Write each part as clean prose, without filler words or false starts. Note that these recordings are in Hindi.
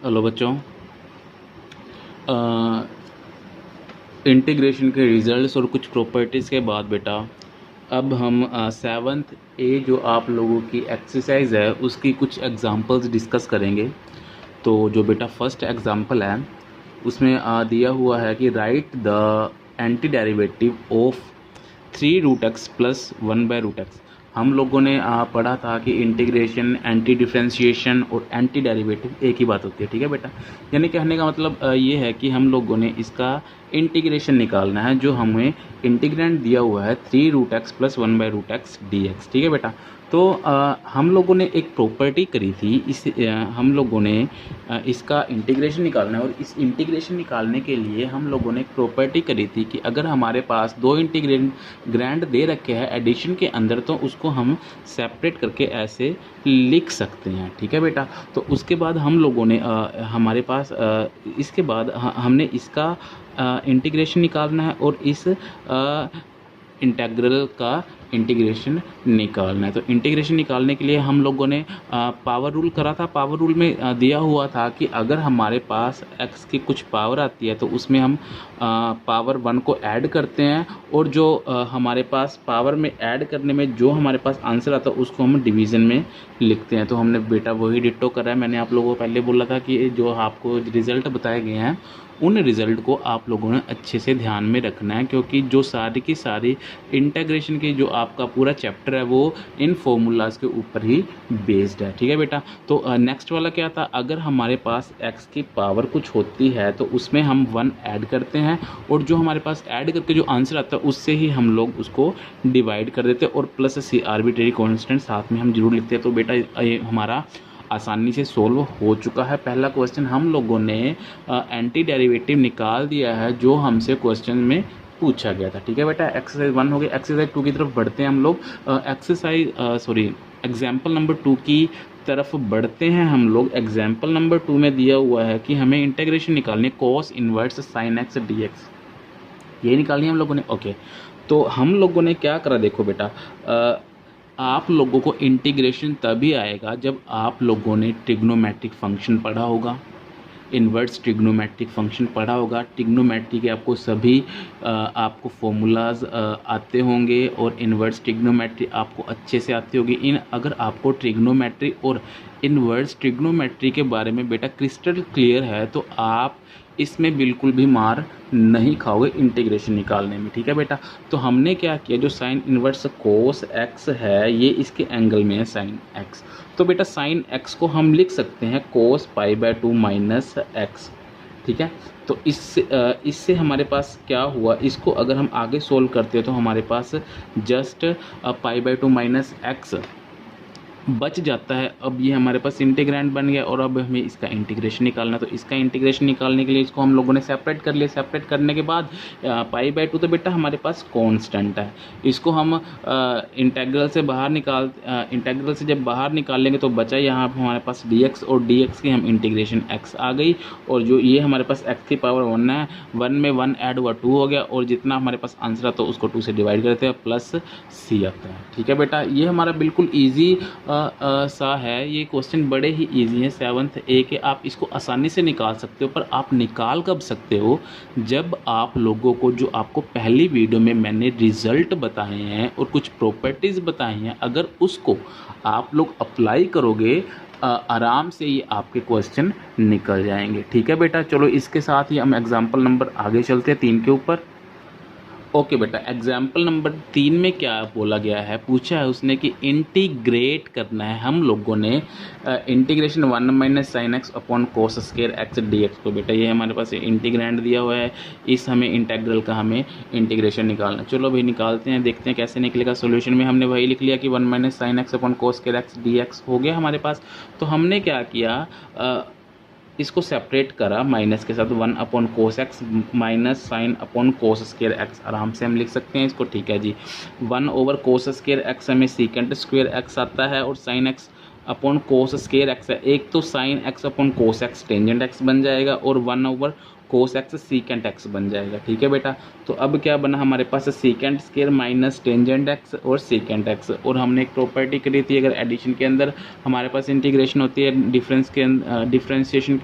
हेलो बच्चों। इंटीग्रेशन के रिजल्ट्स और कुछ प्रॉपर्टीज़ के बाद बेटा अब हम 7th ए जो आप लोगों की एक्सरसाइज है उसकी कुछ एग्जांपल्स डिस्कस करेंगे। तो जो बेटा फर्स्ट एग्जांपल है उसमें दिया हुआ है कि right the anti derivative of 3√x plus 1/√x। हम लोगों ने पढ़ा था कि इंटीग्रेशन, एंटी डिफरेंशिएशन और एंटी डेरिवेटिव एक ही बात होती है, ठीक है बेटा। यानी कहने का मतलब ये है कि हम लोगों ने इसका इंटीग्रेशन निकालना है। जो हमें इंटीग्रेंड दिया हुआ है 3√x प्लस 1/√x dx, ठीक है बेटा। तो हम लोगों ने एक प्रॉपर्टी करी थी, हम लोगों ने इसका इंटीग्रेशन निकालना है। और इस इंटीग्रेशन निकालने के लिए हम लोगों ने एक प्रॉपर्टी करी थी कि अगर हमारे पास दो इंटीग्रेंड दे रखे हैं एडिशन के अंदर, तो उसको हम सेपरेट करके ऐसे लिख सकते हैं, ठीक है बेटा। तो उसके बाद हम लोगों ने हमारे पास इसके बाद हमने इसका इंटीग्रेशन निकालना है और इस इंटीग्रल का इंटीग्रेशन निकालना है। तो इंटीग्रेशन निकालने के लिए हम लोगों ने पावर रूल करा था। पावर रूल में दिया हुआ था कि अगर हमारे पास x की कुछ पावर आती है तो उसमें हम पावर 1 को ऐड करते हैं, और जो हमारे पास पावर में ऐड करने में जो हमारे पास आंसर आता है उसको हम डिवीज़न में लिखते हैं। तो हमने बेटा वही डिट्टो करा है। मैंने आप लोगों को पहले बोला था कि जो आपको रिज़ल्ट बताए गए हैं उन रिज़ल्ट को आप लोगों ने अच्छे से ध्यान में रखना है, क्योंकि जो सारी की सारी इंटीग्रेशन की जो आपका पूरा चैप्टर है वो इन फॉर्मूलाज के ऊपर ही बेस्ड है, ठीक है बेटा। तो नेक्स्ट वाला क्या था, अगर हमारे पास x की पावर कुछ होती है तो उसमें हम 1 ऐड करते हैं, और जो हमारे पास ऐड करके जो आंसर आता है उससे ही हम लोग उसको डिवाइड कर देते हैं, और प्लस सी आर्बिट्रेरी कॉन्स्टेंट साथ में हम जरूर लिखते हैं। तो बेटा ये हमारा आसानी से सोल्व हो चुका है। पहला क्वेश्चन हम लोगों ने एंटी डेरिवेटिव निकाल दिया है जो हमसे क्वेश्चन में पूछा गया था, ठीक है बेटा। एक्सरसाइज 1 हो गई। एक्सरसाइज 2 की तरफ बढ़ते हैं हम लोग। एग्जाम्पल नंबर 2 की तरफ बढ़ते हैं हम लोग। एग्जाम्पल नंबर 2 में दिया हुआ है कि हमें इंटीग्रेशन निकालनी है cos inverse sine x dx, ये निकालनी है हम लोगों ने। ओके, तो हम लोगों ने क्या करा, देखो बेटा, आप लोगों को इंटीग्रेशन तभी आएगा जब आप लोगों ने ट्रिग्नोमेट्रिक फंक्शन पढ़ा होगा, इन्वर्स ट्रिग्नोमेट्रिक फंक्शन पढ़ा होगा। ट्रिग्नोमेट्री के आपको सभी आपको फॉर्मूलाज आते होंगे, और इन्वर्स ट्रिग्नोमेट्री आपको अच्छे से आती होगी। अगर आपको ट्रिग्नोमेट्री और इन्वर्स ट्रिग्नोमेट्री के बारे में बेटा क्रिस्टल क्लियर है तो आप इसमें बिल्कुल भी मार नहीं खाओगे इंटीग्रेशन निकालने में, ठीक है बेटा। तो हमने क्या किया, जो साइन इन्वर्स कोस एक्स है ये इसके एंगल में है साइन एक्स। तो बेटा साइन एक्स को हम लिख सकते हैं कोस π/2 माइनस एक्स, ठीक है। तो इससे हमारे पास क्या हुआ, इसको अगर हम आगे सोल्व करते हैं तो हमारे पास जस्ट π/2 माइनस एक्स बच जाता है। अब ये हमारे पास इंटीग्रेंड बन गया, और अब हमें इसका इंटीग्रेशन निकालना। तो इसका इंटीग्रेशन निकालने के लिए इसको हम लोगों ने सेपरेट कर लिया। सेपरेट करने के बाद π/2 तो बेटा हमारे पास कांस्टेंट है, इसको हम इंटीग्रल से जब बाहर निकाल लेंगे तो बचा यहाँ हमारे पास dx, और dx की हम इंटीग्रेशन x आ गई, और जो ये हमारे पास x की पावर 1 है, 1 में 1 ऐड हुआ 2 हो गया, और जितना हमारे पास आंसर आता है उसको 2 से डिवाइड करते हैं, प्लस c आता है, ठीक है बेटा। ये हमारा बिल्कुल ईजी सा है। ये क्वेश्चन बड़े ही इजी हैं 7th ए के, आप इसको आसानी से निकाल सकते हो। पर आप निकाल कब सकते हो, जब आप लोगों को जो आपको पहली वीडियो में मैंने रिजल्ट बताए हैं और कुछ प्रॉपर्टीज़ बताई हैं, अगर उसको आप लोग अप्लाई करोगे आराम से ये आपके क्वेश्चन निकल जाएंगे, ठीक है बेटा। चलो इसके साथ ही हम एग्जाम्पल नंबर आगे चलते हैं 3 के ऊपर। ओके बेटा, एग्जाम्पल नंबर 3 में क्या बोला गया है, पूछा है उसने कि इंटीग्रेट करना है हम लोगों ने integration 1 minus sine x upon cos square x dx को। बेटा ये हमारे पास इंटीग्रेंड दिया हुआ है, इस हमें इंटीग्रल का हमें इंटीग्रेशन निकालना। चलो भाई निकालते हैं, देखते हैं कैसे निकलेगा। सोल्यूशन में हमने वही लिख लिया कि 1 minus sine x upon cos square x dx हो गया हमारे पास। तो हमने क्या किया, इसको सेपरेट करा माइनस के साथ, 1 upon cos x minus sine upon cos square x, आराम से हम लिख सकते हैं इसको, ठीक है जी। 1 ओवर कोस स्क्वायर एक्स हमें सीकेंट स्क्वायर एक्स आता है, और sine x upon cos square x है। एक तो sine x upon cos x tangent x बन जाएगा, और 1 over cos x secant x बन जाएगा। ठीक है बेटा, तो अब क्या बना हमारे पास secant square minus tangent x और सीकेंट एक्स, और हमने एक प्रॉपर्टी करी थी अगर एडिशन के अंदर हमारे पास इंटीग्रेशन होती है डिफरेंस के डिफरेंशिएशन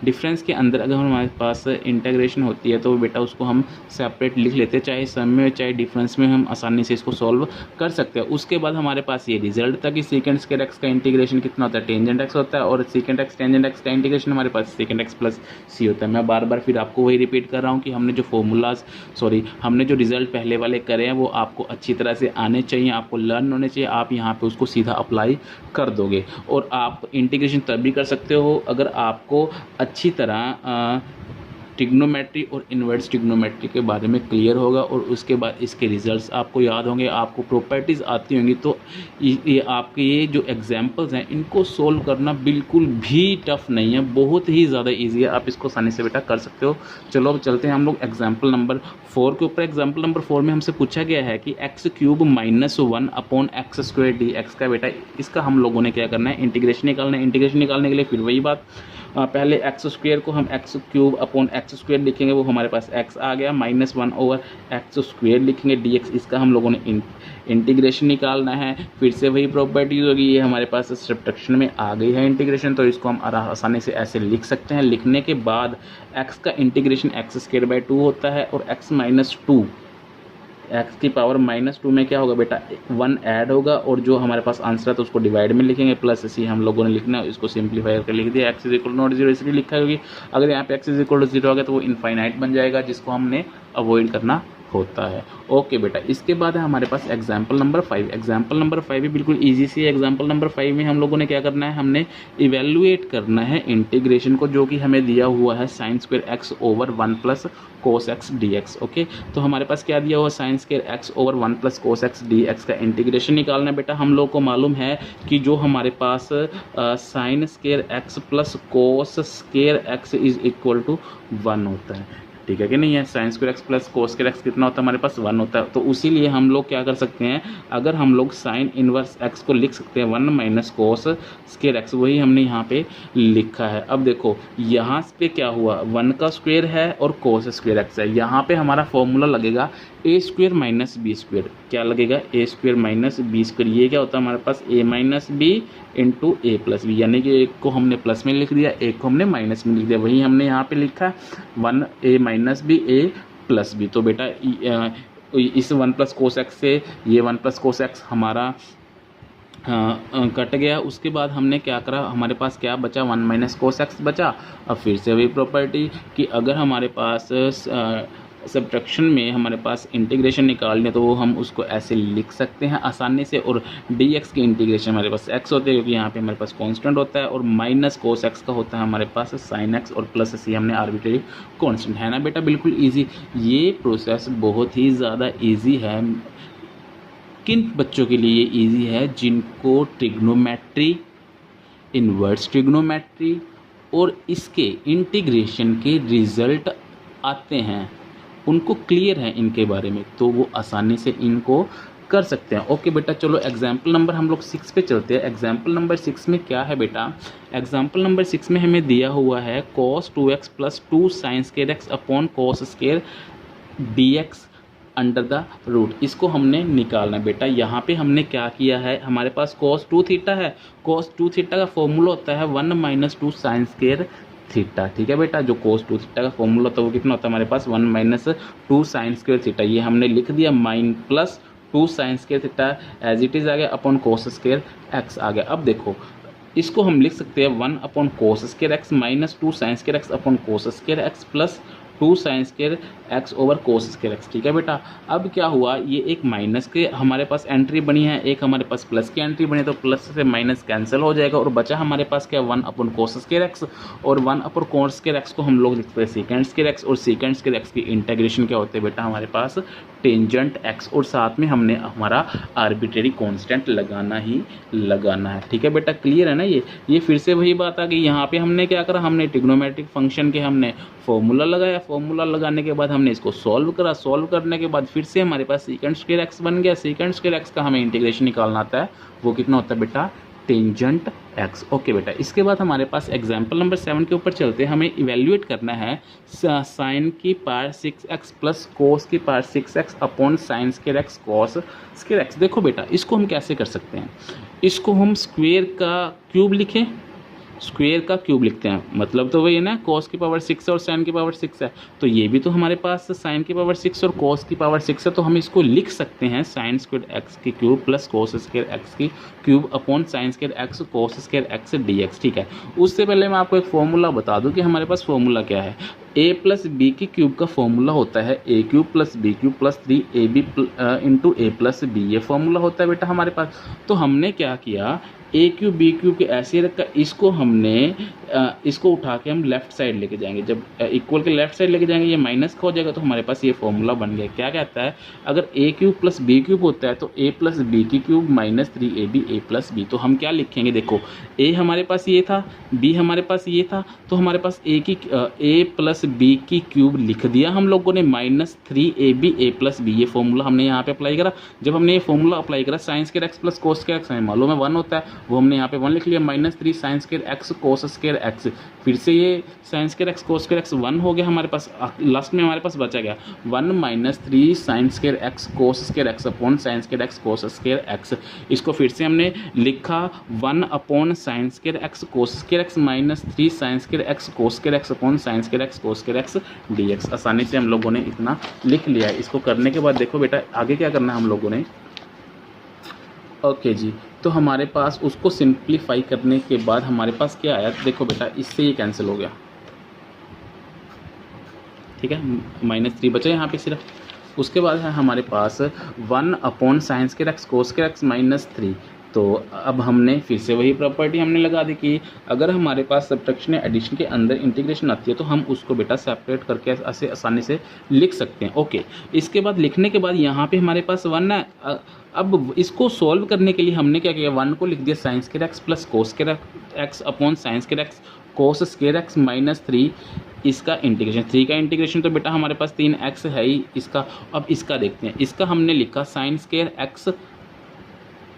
डिफरेंस के अंदर अगर हमारे पास इंटीग्रेशन होती है तो बेटा उसको हम सेपरेट लिख लेते हैं, चाहे सम में चाहे डिफरेंस में हम आसानी से इसको सॉल्व कर सकते हैं। उसके बाद हमारे पास ये रिजल्ट था कि सीकेंट स्क्वायर एक्स का इंटीग्रेशन कितना होता है, टेंजेंट एक्स होता है, और सीकेंट एक्स टेंजेंट एक्स का इंटीग्रेशन हमारे पास सीकेंट एक्स प्लस सी होता है। मैं बार बार फिर आपको वही रिपीट कर रहा हूँ कि हमने जो रिजल्ट पहले वाले करे हैं वो आपको अच्छी तरह से आने चाहिए, आपको लर्न होने चाहिए, आप यहाँ पे उसको सीधा अप्लाई कर दोगे। और आप इंटीग्रेशन तब भी कर सकते हो अगर आपको अच्छी तरह ट्रिग्नोमेट्री और इन्वर्स ट्रिग्नोमेट्री के बारे में क्लियर होगा और उसके बाद इसके रिजल्ट्स आपको याद होंगे, आपको प्रॉपर्टीज़ आती होंगी, तो ये आपके ये जो एग्जांपल्स हैं इनको सोल्व करना बिल्कुल भी टफ नहीं है, बहुत ही ज़्यादा इजी है, आप इसको आसानी से बेटा कर सकते हो। चलो अब चलते हैं हम लोग एग्जाम्पल नंबर 4 के ऊपर। एग्जाम्पल नंबर 4 में हमसे पूछा गया है कि x cube minus 1 upon x square d x का बेटा इसका हम लोगों ने क्या करना है, इंटीग्रेशन निकालना है। इंटीग्रेशन निकालने के लिए फिर वही बात, पहले एक्स स्क्वायर को हम x cube upon x square लिखेंगे, वो हमारे पास एक्स आ गया, माइनस 1 ओवर एक्स स्क्वायर लिखेंगे डी एक्स, इसका हम लोगों ने इंटीग्रेशन निकालना है। फिर से वही प्रॉपर्टीज होगी, ये हमारे पास सब्ट्रैक्शन में आ गई है इंटीग्रेशन, तो इसको हम आसानी से ऐसे लिख सकते हैं। लिखने के बाद एक्स का इंटीग्रेशन एक्स स्क्वायर बाय 2 होता है और एक्स माइनस 2 एक्स की पावर माइनस 2 में क्या होगा बेटा 1 ऐड होगा, और जो हमारे पास आंसर है तो उसको डिवाइड में लिखेंगे, प्लस सी हम लोगों ने लिखना है, इसको सिंप्लीफाई करके लिख दिया एक्स इज इक्वल नॉट 0 इसलिए लिखा है, क्योंकि अगर यहाँ पे एक्स इज इक्वल 0 आ गया तो वो इनफाइनाइट बन जाएगा, जिसको हमने अवॉइड करना होता है। ओके बेटा, इसके बाद है हमारे पास एग्जाम्पल नंबर 5। एग्जाम्पल नंबर 5 भी बिल्कुल इजी सी है। एग्जाम्पल नंबर 5 में हम लोगों ने क्या करना है, हमने इवेल्युएट करना है इंटीग्रेशन को, जो कि हमें दिया हुआ है sine square x over 1 plus cos x D x. Okay, तो हमारे पास क्या दिया हुआ sign square x over 1 plus cos x D x का इंटीग्रेशन निकालना है। बेटा हम लोग को मालूम है कि जो हमारे पास sine square x plus cos square x is equal to 1 होता है, ठीक है कि नहीं है। Sine square x plus cos square x कितना होता है हमारे पास 1 होता है, तो उसीलिए हम लोग क्या कर सकते हैं, अगर हम लोग साइन इनवर्स एक्स को लिख सकते हैं 1 माइनस कोस स्क्वायर एक्स, वही हमने यहाँ पे लिखा है। अब देखो यहाँ पे क्या हुआ, 1 का स्क्वायर है और कोस स्क्वायर एक्स है, यहाँ पे हमारा फॉर्मूला लगेगा ए स्क्वायर माइनस बी स्क्वायर। क्या लगेगा, ए स्क्वायर माइनस बी स्क्वायर, ये क्या होता है हमारे पास ए minus B into A plus B, यानी कि एक को हमने प्लस में लिख दिया, एक को हमने माइनस में लिख दिया, वही हमने यहाँ पे लिखा 1 ए माइनस बी ए प्लस बी। तो बेटा इस 1 प्लस कोस एक्स से ये 1 प्लस कोस एक्स हमारा कट गया। उसके बाद हमने क्या करा, हमारे पास क्या बचा 1 माइनस कोस एक्स बचा। अब फिर से वही प्रॉपर्टी कि अगर हमारे पास सब्ट्रैक्शन में हमारे पास इंटीग्रेशन निकालने तो वो हम उसको ऐसे लिख सकते हैं आसानी से, और डी एक्स की इंटीग्रेशन हमारे पास एक्स होते हैं क्योंकि यहाँ पे हमारे पास कांस्टेंट होता है, और माइनस कोस एक्स का होता है हमारे पास साइन एक्स, और प्लस सी हमने आर्बिट्रेरी कांस्टेंट, है ना बेटा बिल्कुल इजी। ये प्रोसेस बहुत ही ज़्यादा इजी है। किन बच्चों के लिए ये इजी है, जिनको ट्रिग्नोमेट्री, इन्वर्स ट्रिग्नोमेट्री और इसके इंटीग्रेशन के रिजल्ट आते हैं, उनको क्लियर है इनके बारे में, तो वो आसानी से इनको कर सकते हैं। ओके बेटा, चलो एग्जाम्पल नंबर हम लोग 6 पे चलते हैं। एग्जाम्पल नंबर 6 में क्या है बेटा, एग्जाम्पल नंबर 6 में हमें दिया हुआ है cos 2x plus 2 sine square x upon cos square d x under the root, इसको हमने निकालना है बेटा। यहाँ पे हमने क्या किया है, हमारे पास cos 2 थीटा है, cos 2 थीटा का फॉर्मूला होता है 1 माइनस 2 साइन स्क्वायर थीटा, ठीक है बेटा। जो cos 2 थीटा का फॉर्मूला होता है वो कितना होता है हमारे पास 1 माइनस 2 साइन स्क्वायर थीटा, ये हमने लिख दिया minus plus 2 sine square theta as it is आ गया अपॉन कोस स्क्वायर एक्स आ गया। अब देखो इसको हम लिख सकते हैं 1 upon cos square x minus 2 sine square x upon cos square x plus 2 sine square x over cos square x, ठीक है बेटा। अब क्या हुआ, ये एक माइनस के हमारे पास एंट्री बनी है, एक हमारे पास प्लस की एंट्री बनी है, तो प्लस से माइनस कैंसिल हो जाएगा और बचा हमारे पास क्या 1 अपॉन कोस स्क्वायर एक्स, और 1 अपॉन कोस स्क्वायर एक्स को हम लोग लिखते हैं सेकेंड स्क्वायर एक्स, और सेकेंड स्क्वायर एक्स की इंटीग्रेशन क्या होते हैं बेटा हमारे पास टेंजेंट एक्स, और साथ में हमने हमारा आर्बिट्रेरी कांस्टेंट लगाना ही लगाना है, ठीक है बेटा। क्लियर है ना ये फिर से वही बात आ गई। यहाँ पे हमने क्या करा, हमने ट्रिग्नोमेट्रिक फंक्शन के हमने फॉर्मूला लगाया, फॉर्मूला लगाने के बाद हमने इसको सॉल्व करा, सॉल्व करने के बाद फिर से हमारे पास सेकेंड स्क्वायर एक्स बन गया। सेकेंड स्क्वायर एक्स का हमें इंटीग्रेशन निकालना आता है, वो कितना होता है बेटा टेंजेंट एक्स। ओके बेटा, इसके बाद हमारे पास एग्जाम्पल नंबर 7 के ऊपर चलते हैं। हमें इवेल्युएट करना है साइन की पावर 6x प्लस कोस की power 6x upon sine square x cos square x. देखो बेटा, इसको हम कैसे कर सकते हैं, इसको हम स्क्वेयर का क्यूब लिखें, स्क्वेयर का क्यूब लिखते हैं, मतलब तो वही है ना, कॉस की पावर 6 और साइन की पावर 6 है, तो ये भी तो हमारे पास साइन की पावर 6 और कॉस की पावर 6 है, तो हम इसको लिख सकते हैं साइन स्क्वायर एक्स की cube plus cos square x की cube upon sine square x cos square x dx। ठीक है, उससे पहले मैं आपको एक फॉर्मूला बता दूं कि हमारे पास फॉर्मूला क्या है। a प्लस बी की क्यूब का फॉर्मूला होता है a cube plus B cube plus 3ab into A plus B, ये फॉर्मूला होता है बेटा हमारे पास। तो हमने क्या किया, ए क्यूब बी क्यूब के ऐसे रखा, इसको हमने इसको उठा के हम लेफ्ट साइड लेके जाएंगे, जब इक्वल के लेफ्ट साइड लेके जाएंगे ये माइनस का हो जाएगा, तो हमारे पास ये फॉर्मूला बन गया। क्या कहता है, अगर ए क्यूब प्लस बी क्यूब होता है तो ए प्लस बी की क्यूब माइनस 3ab ए प्लस बी। तो हम क्या लिखेंगे, देखो ए हमारे पास ये था, बी हमारे पास ये था, तो हमारे पास ए प्लस बी की क्यूब लिख दिया हम लोगों ने माइनस 3ab ए प्लस बी। ये फॉर्मूला हमने यहाँ पे अप्लाई करा। जब हमने ये फॉर्मूला अप्लाई करा, sign square x plus cos square x हमें मालूम है 1 होता है, वो हमने यहाँ पे 1 लिख लिया, माइनस 3 साइन स्क्वायर एक्स कोस स्क्वायर एक्स, फिर से ये साइन स्क्वायर एक्स कोस स्क्वायर एक्स 1 हो गया हमारे पास। लास्ट में हमारे पास बचा गया 1 माइनस 3 साइन स्क्वायर एक्स कोस square x upon sine square x कोस स्क्वायर एक्स। इसको फिर से हमने लिखा 1 अपॉन साइन स्क्वायर एक्स कोस square x minus 3 sign square x कोस square x upon sine square x कोस स्क्वायर एक्स dx। आसानी से हम लोगों ने इतना लिख लिया है। इसको करने के बाद देखो बेटा आगे क्या करना है हम लोगों ने। ओके जी, तो हमारे पास उसको सिंप्लीफाई करने के बाद हमारे पास क्या आया, देखो बेटा इससे ये कैंसिल हो गया, ठीक है, माइनस 3 बचा यहाँ पे सिर्फ। उसके बाद है हमारे पास 1 अपॉन साइन स्क्वायर एक्स कोस स्क्वायर एक्स माइनस 3। तो अब हमने फिर से वही प्रॉपर्टी हमने लगा दी कि अगर हमारे पास सब्ट्रैक्शन या एडिशन के अंदर इंटीग्रेशन आती है तो हम उसको बेटा सेपरेट करके ऐसे आसानी से लिख सकते हैं। ओके, इसके बाद लिखने के बाद यहाँ पे हमारे पास 1 है। अब इसको सॉल्व करने के लिए हमने क्या किया, 1 को लिख दिया sign square x plus cos square x upon sine square x कोस स्क्वायर एक्स माइनस 3, इसका इंटीग्रेशन, 3 का इंटीग्रेशन तो बेटा हमारे पास 3x है ही इसका। अब इसका देखते हैं, इसका हमने लिखा sign square x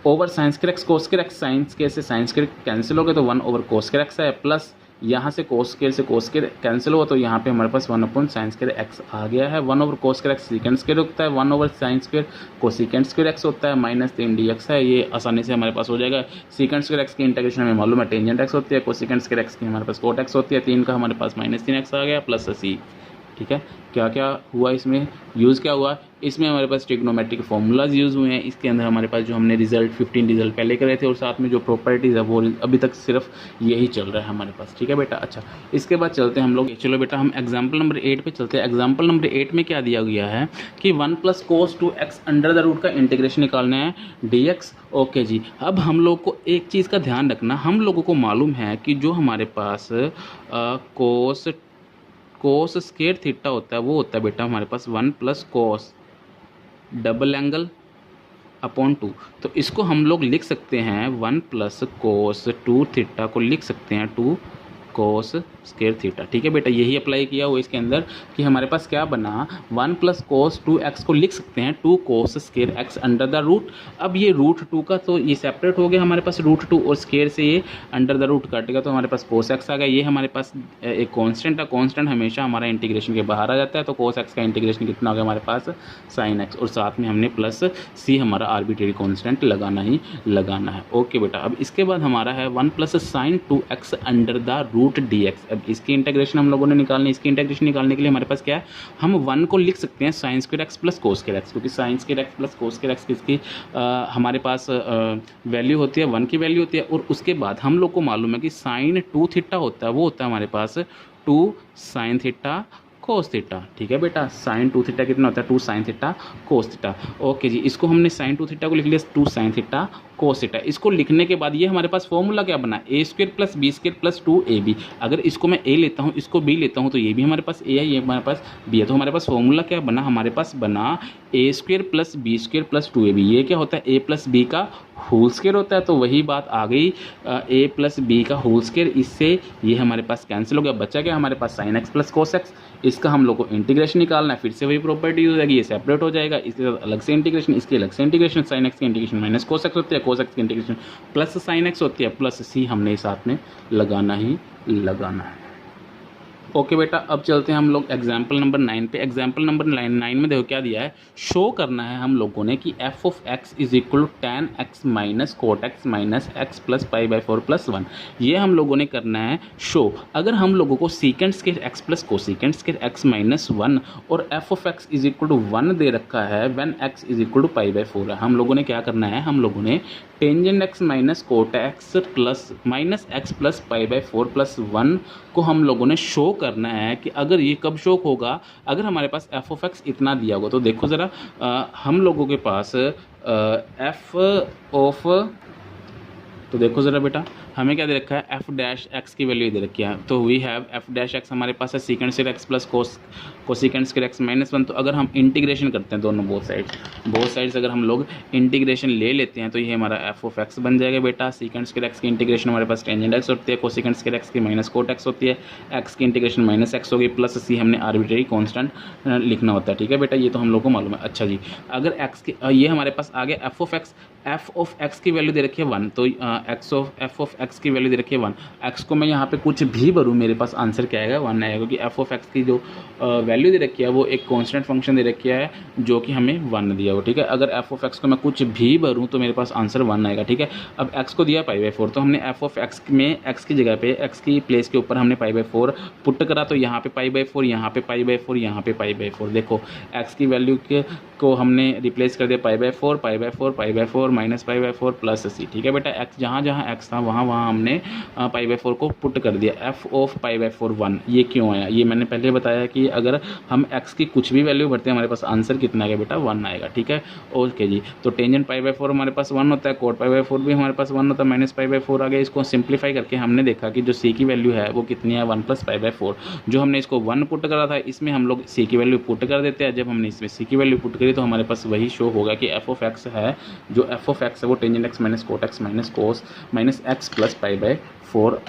over sign square x कोस स्क्वायर एक्स, साइन स्क्वायर से साइन स्क्वायर कैंसिल हो गया तो 1 ओवर कोस स्क्वायर एक्स है, प्लस यहाँ से कोस स्क्वायर से कोस स्क्वायर कैंसिल हुआ तो यहाँ पे हमारे पास 1 अपॉन साइन स्क्वायर एक्स आ गया है। 1 over cos square x secant square होता है, 1 over sine square cosecant square x होता है, माइनस 3 dx है। ये आसानी से हमारे पास हो जाएगा। सीकेंड स्क्वायर एक्स की इंटीग्रेशन हमें मालूम है टेंजेंट एक्स होती है, कोसिकेंड स्क्वायर एक्स की हमारे पास कोट एक्स होती है, 3 का हमारे पास माइनस 3x आ गया प्लस सी। ठीक है, क्या क्या हुआ इसमें, यूज़ क्या हुआ, इसमें हमारे पास ट्रिग्नोमेट्रिक फार्मूलाज यूज़ हुए हैं। इसके अंदर हमारे पास जो हमने रिजल्ट 15 रिजल्ट पहले करे थे और साथ में जो प्रॉपर्टीज़ है वो अभी तक सिर्फ यही चल रहा है हमारे पास। ठीक है बेटा, अच्छा इसके बाद चलते हैं हम लोग, चलो बेटा हम एग्जाम्पल नंबर 8 पे चलते हैं। एग्जाम्पल नंबर 8 में क्या दिया गया है कि 1 plus cos 2x under the root का इंटीग्रेशन निकालना है dx। ओके जी, अब हम लोग को एक चीज़ का ध्यान रखना, हम लोगों को मालूम है कि जो हमारे पास कोस स्क्वायर थीटा होता है वो होता है बेटा हमारे पास 1 प्लस कोस डबल एंगल अपॉन 2। तो इसको हम लोग लिख सकते हैं 1 प्लस कोस 2 थीटा को लिख सकते हैं 2 कोस स्क्वायर थीटा। ठीक है बेटा, यही अप्लाई किया हुआ इसके अंदर कि हमारे पास क्या बना, 1 प्लस कोस 2x को लिख सकते हैं 2 cos square x under the root. अब ये रूट 2 का तो ये सेपरेट हो गया हमारे पास रूट 2 और स्क्वायर से ये अंडर द रूट कटेगा तो हमारे पास कोस x आ गया। ये हमारे पास एक कांस्टेंट है, कांस्टेंट हमेशा हमारा इंटीग्रेशन के बाहर आ जाता है, तो कोस x का इंटीग्रेशन कितना हो गया हमारे पास साइन x, और साथ में हमने प्लस c हमारा आर्बिट्रेरी कांस्टेंट लगाना ही लगाना है। ओके बेटा, अब इसके बाद हमारा है 1 plus sine 2x under the root dx। अब इसकी इंटीग्रेशन हम लोगों ने निकालनी, इसकी इंटीग्रेशन निकालने के लिए हमारे पास क्या है, हम 1 को लिख सकते हैं sine square x plus cos square x, क्योंकि sine square x plus cos square x किसकी हमारे पास वैल्यू होती है 1 की वैल्यू होती है। और उसके बाद हम लोग को मालूम है कि साइन 2 थीटा होता है वो होता है हमारे पास 2 साइन थीटा कोस थीटा। ठीक है बेटा, साइन 2 थीटा कितना होता है 2 sine theta cos theta. Okay जी, इसको हमने साइन 2 थीटा को लिख लिया 2 साइन थीटा कोस थीटा। इसको लिखने के बाद ये हमारे पास फॉर्मूला क्या बना, A square plus B square plus 2ab। अगर इसको मैं a लेता हूँ इसको b लेता हूँ तो ये भी हमारे पास a है, ये हमारे पास b है, तो हमारे पास फॉर्मूला क्या बना, हमारे पास बना A square plus B square plus 2ab, ये क्या होता है ए प्लस बी का होल स्क्वेयर होता है। तो वही बात आ गई, ए प्लस बी का होल स्क्वेयर, इससे ये हमारे पास कैंसिल हो गया, बचा क्या हमारे पास sine x plus cos x. इसका हम लोग को इंटीग्रेशन निकालना है, फिर से वही प्रॉपर्टी यूज हो जाएगी, ये सेपरेट हो जाएगा, इसके साथ अलग से इंटीग्रेशन, इसकी अलग से इंटीग्रेशन, साइन एक्स की इंटीग्रेशन माइनस कोस एक्स होती है, कोस एक्स की इंटीग्रेशन प्लस साइन एक्स होती है, प्लस सी हमने साथ में लगाना ही लगाना है। ओके बेटा, अब चलते हैं हम लोग एग्जाम्पल नंबर 9 पे। एग्जाम्पल नंबर 9 में देखो क्या दिया है, शो करना है हम लोगों ने कि F of x is equal to ten X minus cot X minus X plus pi by 4 plus 1, ये हम लोगों ने करना है शो। अगर हम लोगों को secant square x plus cosecant square x minus 1 और F of x is equal to 1 दे रखा है when x is equal to pi by 4 है, हम लोगों ने क्या करना है, हम लोगों ने tangent x minus cot x plus minus X plus pi by 4 plus 1 को हम लोगों ने शो करना है कि अगर ये कब शो होगा, अगर हमारे पास एफ ऑफ एक्स इतना दिया होगा। तो देखो ज़रा, हम लोगों के पास एफ ऑफ, तो देखो ज़रा बेटा, हमें क्या दे रखा है, एफ डैश एक्स की वैल्यू दे रखी है। तो we have F dash x हमारे पास है secant square x plus cosecant square x minus 1। तो अगर हम इंटीग्रेशन करते हैं दोनों बोथ साइड्स अगर हम लोग इंटीग्रेशन ले लेते हैं तो ये हमारा एफ ऑफ एक्स बन जाएगा बेटा। सीकेंड स्क्वायर एक्स की इंटीग्रेशन हमारे पास टेंजेंट एक्स होती है, कोसीकेंड स्क्वायर एक्स की माइनस कोट एक्स होती है, एक्स की इंटीग्रेशन माइनस एक्स होगी, प्लस सी हमने आर्बिट्रेरी कॉन्स्टेंट लिखना होता है। ठीक है बेटा, ये तो हम लोग को मालूम है। अच्छा जी, अगर एक्स की ये हमारे पास आ गया एफ ऑफ एक्स की वैल्यू दे रखी है 1, तो एफ ऑफ एक्स की वैल्यू दे रखी है 1, एक्स को मैं यहाँ पे कुछ भी भरूँ मेरे पास आंसर क्या आएगा, 1 आएगा, क्योंकि एफ ऑफ एक्स की जो वैल्यू दे रखी है वो एक कांस्टेंट फंक्शन दे रखी है जो कि हमें 1 दिया हो। ठीक है, अगर एफ ऑफ एक्स को मैं कुछ भी भरूँ तो मेरे पास आंसर 1 आएगा। ठीक है, अब एक्स को दिया पाई बाई 4, तो हमने एफ ऑफ एक्स में एक्स की जगह पे एक्स की प्लेस के ऊपर हमने पाई बाई 4 पुट करा, तो यहाँ पे पाई बाई 4, यहाँ पे पाई बाई 4, यहाँ पे पाई बाई 4। देखो एक्स की वैल्यू को हमने रिप्लेस कर दिया pi by 4 pi by 4 pi by 4 minus pi by 4 plus C. ठीक है बेटा, एक्स जहाँ जहाँ एक्स था वहाँ वहाँ हमने पाई बाई 4 को पुट कर दिया। एफ ऑफ पाई बाई 4 1, ये क्यों आया, ये मैंने पहले बताया कि अगर हम एक्स की कुछ भी वैल्यू भरते हैं हमारे पास आंसर कितना आएगा बेटा, 1 आएगा। ठीक है, ओके जी। तो टेंजेंट पाई बाई 4 हमारे पास 1 होता है, कोट पाई बाई 4 भी हमारे पास 1 होता है, माइनस पाई बाई 4 आ गया। इसको सिंप्लीफाई करके हमने देखा कि जो सी की वैल्यू है वो कितनी है, 1 प्लस पाई बाई 4। जो हमने इसको 1 पुट करा था, इसमें हम लोग सी की वैल्यू पुट कर देते हैं। जब हमने इसमें सी की वैल्यू पुट करी तो हमारे पास वही शो होगा कि एफ ऑफ एक्स है, जो एफ ऑफ एक्स है वो tangent x minus cot X minus cos minus X plus pi by 4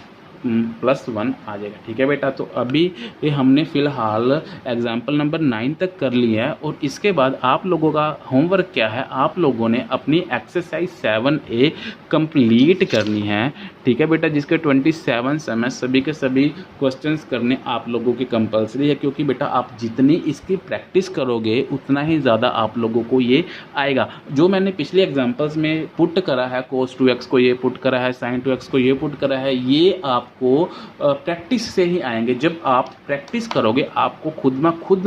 plus 1 आ जाएगा। ठीक है बेटा, तो अभी ये हमने फ़िलहाल एग्जाम्पल नंबर 9 तक कर लिया है, और इसके बाद आप लोगों का होमवर्क क्या है, आप लोगों ने अपनी एक्सरसाइज 7A कंप्लीट करनी है। ठीक है बेटा, जिसके 27 समय सभी के सभी क्वेश्चंस करने आप लोगों की कंपलसरी है, क्योंकि बेटा आप जितनी इसकी प्रैक्टिस करोगे उतना ही ज़्यादा आप लोगों को ये आएगा। जो मैंने पिछले एग्जाम्पल्स में पुट करा है, cos 2x को ये पुट करा है, sin 2x को ये पुट करा है, ये आपको प्रैक्टिस से ही आएंगे। जब आप प्रैक्टिस करोगे आपको खुद में खुद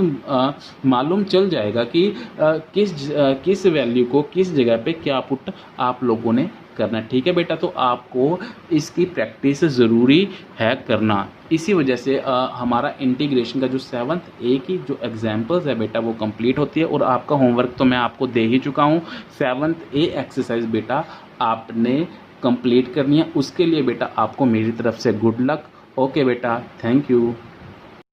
मालूम चल जाएगा कि किस वैल्यू को किस जगह पे क्या पुट आप लोगों ने करना। ठीक है बेटा, तो आपको इसकी प्रैक्टिस ज़रूरी है करना। इसी वजह से हमारा इंटीग्रेशन का जो 7A की जो एग्जाम्पल्स है बेटा वो कंप्लीट होती है, और आपका होमवर्क तो मैं आपको दे ही चुका हूँ। 7A एक्सरसाइज बेटा आपने कंप्लीट करनी है। उसके लिए बेटा आपको मेरी तरफ से गुड लक। ओके बेटा, थैंक यू।